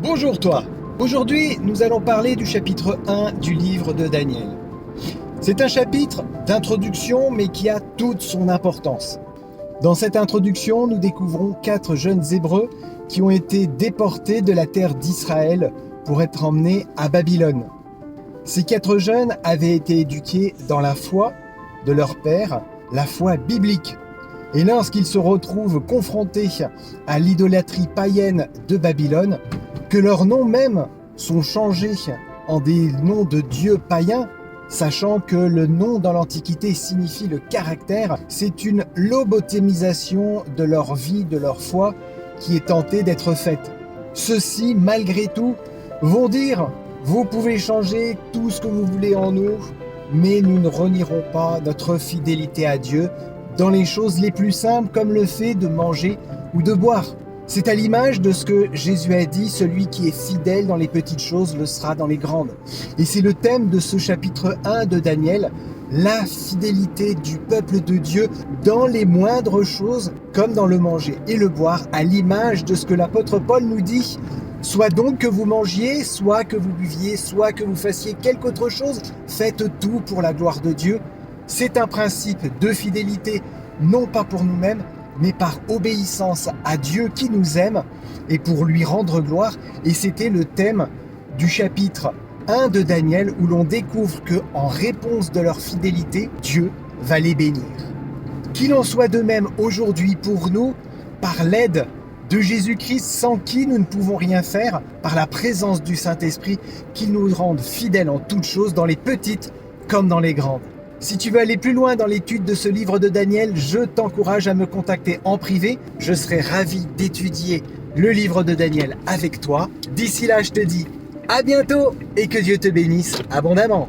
Bonjour toi. Aujourd'hui, nous allons parler du chapitre 1 du livre de Daniel. C'est un chapitre d'introduction, mais qui a toute son importance. Dans cette introduction, nous découvrons 4 jeunes Hébreux qui ont été déportés de la terre d'Israël pour être emmenés à Babylone. Ces 4 jeunes avaient été éduqués dans la foi de leur père, la foi biblique. Et lorsqu'ils se retrouvent confrontés à l'idolâtrie païenne de Babylone, que leurs noms même sont changés en des noms de dieux païens, sachant que le nom dans l'Antiquité signifie le caractère, c'est une lobotomisation de leur vie, de leur foi, qui est tentée d'être faite. Ceux-ci, malgré tout, vont dire « Vous pouvez changer tout ce que vous voulez en nous, mais nous ne renierons pas notre fidélité à Dieu dans les choses les plus simples comme le fait de manger ou de boire. » C'est à l'image de ce que Jésus a dit, celui qui est fidèle dans les petites choses le sera dans les grandes. Et c'est le thème de ce chapitre 1 de Daniel, la fidélité du peuple de Dieu dans les moindres choses, comme dans le manger et le boire, à l'image de ce que l'apôtre Paul nous dit. Soit donc que vous mangiez, soit que vous buviez, soit que vous fassiez quelque autre chose, faites tout pour la gloire de Dieu. C'est un principe de fidélité, non pas pour nous-mêmes, mais par obéissance à Dieu qui nous aime et pour lui rendre gloire. Et c'était le thème du chapitre 1 de Daniel, où l'on découvre que, en réponse de leur fidélité, Dieu va les bénir. Qu'il en soit de même aujourd'hui pour nous, par l'aide de Jésus-Christ, sans qui nous ne pouvons rien faire, par la présence du Saint-Esprit, qui nous rende fidèles en toutes choses, dans les petites comme dans les grandes. Si tu veux aller plus loin dans l'étude de ce livre de Daniel, je t'encourage à me contacter en privé. Je serai ravi d'étudier le livre de Daniel avec toi. D'ici là, je te dis à bientôt et que Dieu te bénisse abondamment.